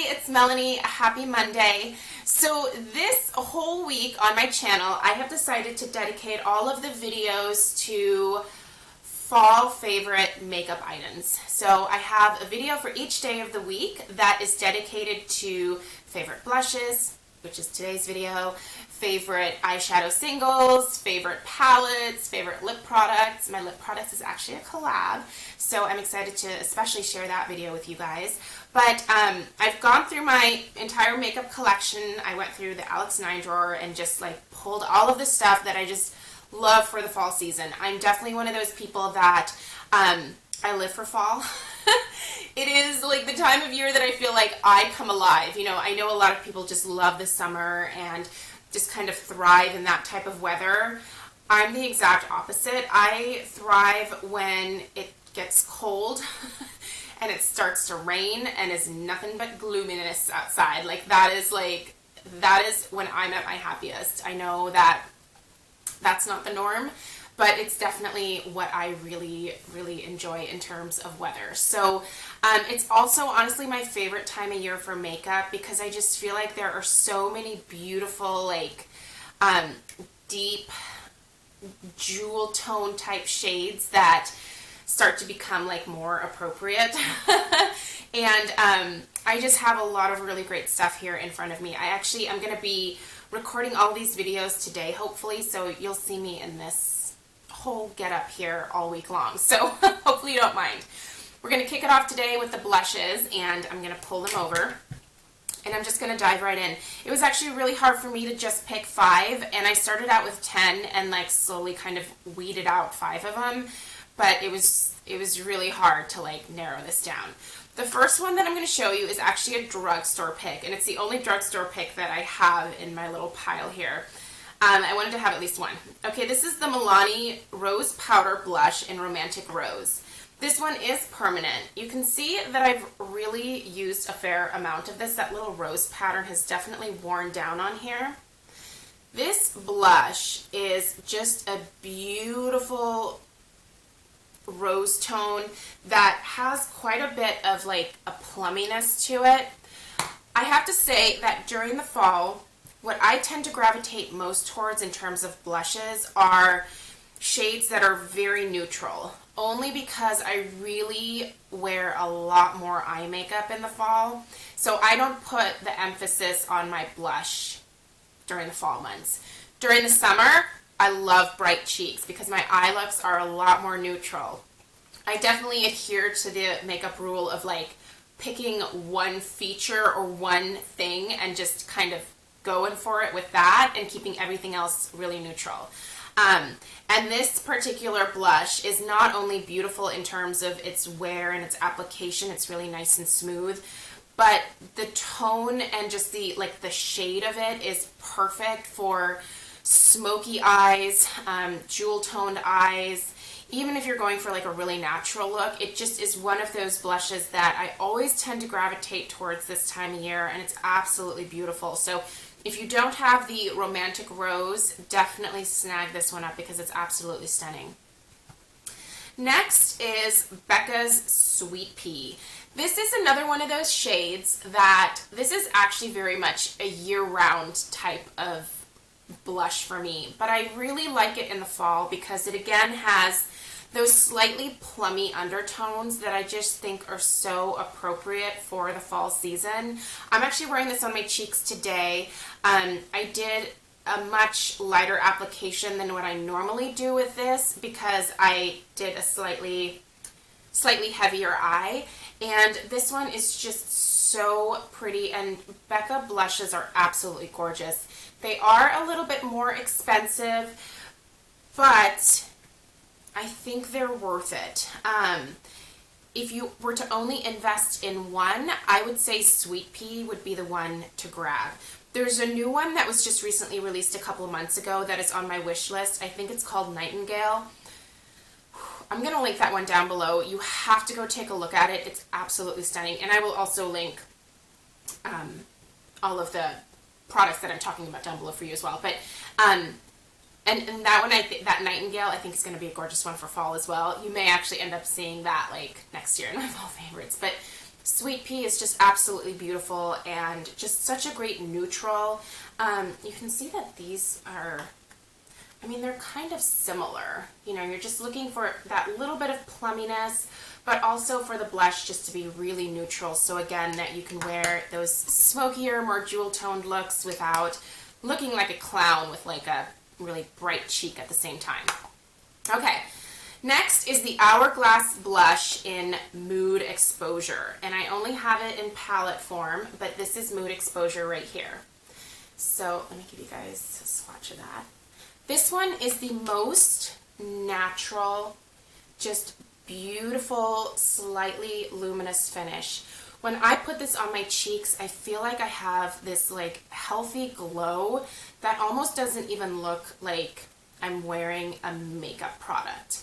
it's Melanie. Happy Monday. So this whole week on my channel, I have decided to dedicate all of the videos to fall favorite makeup items. So I have a video for each day of the week that is dedicated to favorite blushes, which is today's video, favorite eyeshadow singles, favorite palettes, favorite lip products. My lip products is actually a collab, so I'm excited to especially share that video with you guys. But I've gone through my entire makeup collection. I went through the Alex 9 drawer and just like pulled all of the stuff that I just love for the fall season. I'm definitely one of those people that I live for fall. It is like the time of year that I feel like I come alive. You know, I know a lot of people just love the summer and just kind of thrive in that type of weather. I'm the exact opposite. I thrive when it gets cold and it starts to rain and is nothing but gloominess outside. That is when I'm at my happiest. I know that that's not the norm, but it's definitely what I really, really enjoy in terms of weather. So it's also honestly my favorite time of year for makeup because I just feel like there are so many beautiful, deep jewel tone type shades that start to become more appropriate. And I just have a lot of really great stuff here in front of me. I'm going to be recording all these videos today, hopefully, so you'll see me in this whole get up here all week long. So hopefully you don't mind. We're going to kick it off today with the blushes, and I'm going to pull them over. And I'm just going to dive right in. It was actually really hard for me to just pick 5, and I started out with 10 and slowly kind of weeded out 5 of them. But it was really hard to narrow this down. The first one that I'm going to show you is actually a drugstore pick, and it's the only drugstore pick that I have in my little pile here. I wanted to have at least one. Okay, this is the Milani Rose Powder Blush in Romantic Rose. This one is permanent. You can see that I've really used a fair amount of this. That little rose pattern has definitely worn down on here. This blush is just a beautiful rose tone that has quite a bit of a plumminess to it. I have to say that during the fall, what I tend to gravitate most towards in terms of blushes are shades that are very neutral, only because I really wear a lot more eye makeup in the fall, so I don't put the emphasis on my blush during the fall months. During the summer, I love bright cheeks because my eye looks are a lot more neutral. I definitely adhere to the makeup rule of picking one feature or one thing and just kind of going for it with that and keeping everything else really neutral. And this particular blush is not only beautiful in terms of its wear and its application, it's really nice and smooth, but the tone and just the shade of it is perfect for smoky eyes, jewel toned eyes. Even if you're going for a really natural look, it just is one of those blushes that I always tend to gravitate towards this time of year, and it's absolutely beautiful. So if you don't have the Romantic Rose, definitely snag this one up because it's absolutely stunning. Next is Becca's Sweet Pea. This is another one of those shades that this is actually very much a year-round type of blush for me, but I really like it in the fall because it again has those slightly plummy undertones that I just think are so appropriate for the fall season. I'm actually wearing this on my cheeks today. I did a much lighter application than what I normally do with this because I did a slightly heavier eye, and this one is just so pretty, and Becca blushes are absolutely gorgeous. They are a little bit more expensive, but I think they're worth it. If you were to only invest in one, I would say Sweet Pea would be the one to grab. There's a new one that was just recently released a couple of months ago that is on my wish list. I think it's called Nightingale. I'm going to link that one down below. You have to go take a look at it. It's absolutely stunning. And I will also link all of the products that I'm talking about down below for you as well. But and that one, that Nightingale, I think is going to be a gorgeous one for fall as well. You may actually end up seeing that next year in my fall favorites. But Sweet Pea is just absolutely beautiful and just such a great neutral. You can see that these are, I mean, they're kind of similar. You know, you're just looking for that little bit of plumminess, but also for the blush just to be really neutral. So again, that you can wear those smokier, more jewel toned looks without looking like a clown with like a really bright cheek at the same time. Okay, next is the Hourglass Blush in Mood Exposure. And I only have it in palette form, but this is Mood Exposure right here. So let me give you guys a swatch of that. This one is the most natural, just beautiful, slightly luminous finish. When I put this on my cheeks, I feel like I have this like healthy glow that almost doesn't even look like I'm wearing a makeup product.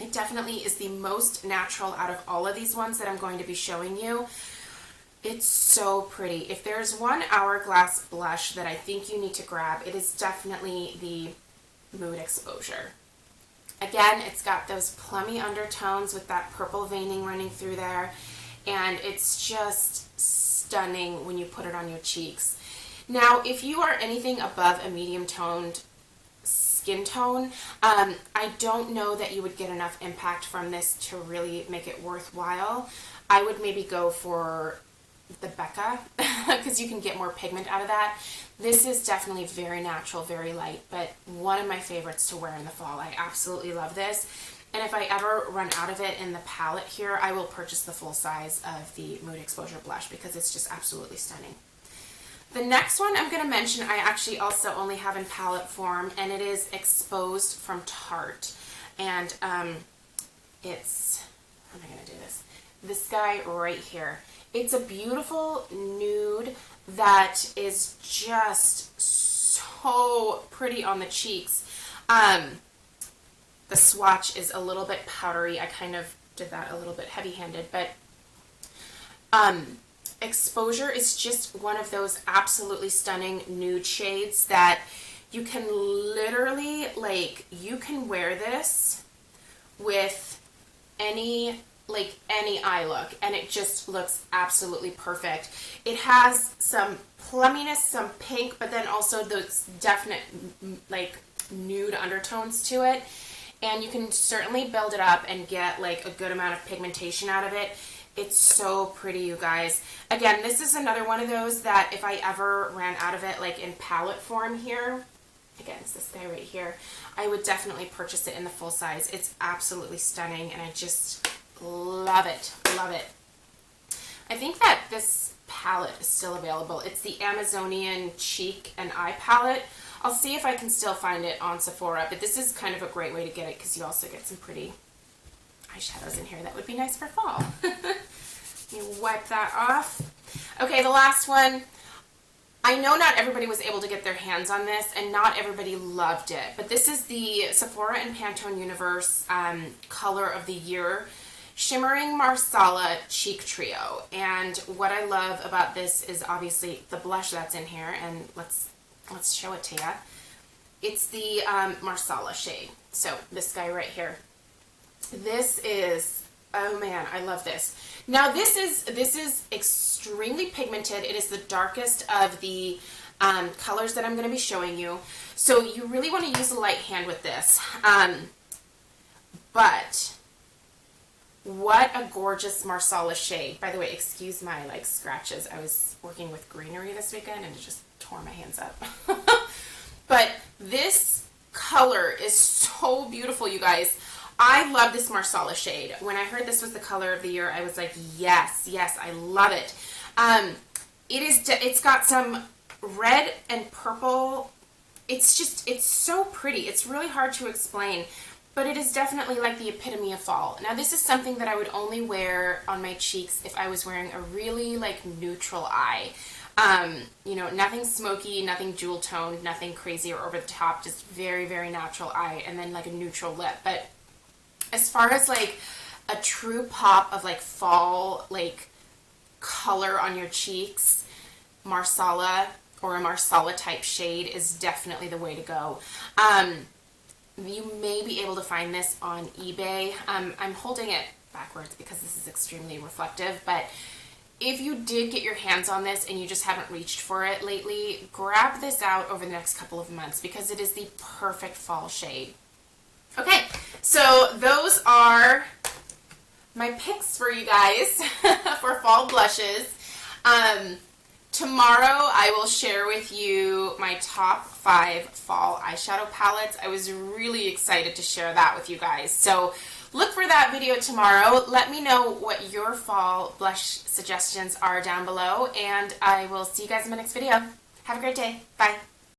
It definitely is the most natural out of all of these ones that I'm going to be showing you. It's so pretty. If there's one Hourglass blush that I think you need to grab, it is definitely the Mood Exposure. Again, it's got those plummy undertones with that purple veining running through there, and it's just stunning when you put it on your cheeks. Now, if you are anything above a medium toned skin tone, I don't know that you would get enough impact from this to really make it worthwhile. I would maybe go for the Becca because you can get more pigment out of that. This is definitely very natural, very light, but one of my favorites to wear in the fall. I absolutely love this. And if I ever run out of it in the palette here, I will purchase the full size of the Mood Exposure blush because it's just absolutely stunning. The next one I'm going to mention I actually also only have in palette form, and it is Exposed from Tarte. And it's, how am I going to do this? This guy right here. It's a beautiful nude that is just so pretty on the cheeks. The swatch is a little bit powdery. I kind of did that a little bit heavy-handed, but Exposure is just one of those absolutely stunning nude shades that you can literally, like, you can wear this with any eye look, and it just looks absolutely perfect. It has some plumminess, some pink, but then also those definite, like, nude undertones to it. And you can certainly build it up and get, like, a good amount of pigmentation out of it. It's so pretty, you guys. Again, this is another one of those that if I ever ran out of it, like, in palette form here, again, it's this guy right here, I would definitely purchase it in the full size. It's absolutely stunning, and I just love it. Love it. I think that this palette is still available. It's the Amazonian Cheek and Eye Palette. I'll see if I can still find it on Sephora, but this is kind of a great way to get it because you also get some pretty eyeshadows in here that would be nice for fall. You wipe that off. Okay, the last one. I know not everybody was able to get their hands on this, and not everybody loved it, but this is the Sephora and Pantone Universe Color of the Year Shimmering Marsala Cheek Trio. And what I love about this is obviously the blush that's in here, and let's show it to you. It's the Marsala shade. So this guy right here. This is, oh man, I love this. Now this is extremely pigmented. It is the darkest of the colors that I'm going to be showing you. So you really want to use a light hand with this. But what a gorgeous Marsala shade. By the way, excuse my like scratches. I was working with greenery this weekend and it just tore my hands up. But this color is so beautiful, you guys. I love this Marsala shade. When I heard this was the color of the year, I was like, yes, yes, I love it. It's got some red and purple. It's so pretty. It's really hard to explain, but it is definitely like the epitome of fall. Now, this is something that I would only wear on my cheeks if I was wearing a really like neutral eye. You know, nothing smoky, nothing jewel toned, nothing crazy or over the top, just very, very natural eye, and then like a neutral lip. But as far as like a true pop of like fall like color on your cheeks, Marsala or a Marsala type shade is definitely the way to go. You may be able to find this on eBay. I'm holding it backwards because this is extremely reflective, but if you did get your hands on this and you just haven't reached for it lately, grab this out over the next couple of months because it is the perfect fall shade. Okay, so those are my picks for you guys for fall blushes. Tomorrow I will share with you my top 5 fall eyeshadow palettes. I was really excited to share that with you guys. So look for that video tomorrow. Let me know what your fall blush suggestions are down below, and I will see you guys in my next video. Have a great day. Bye.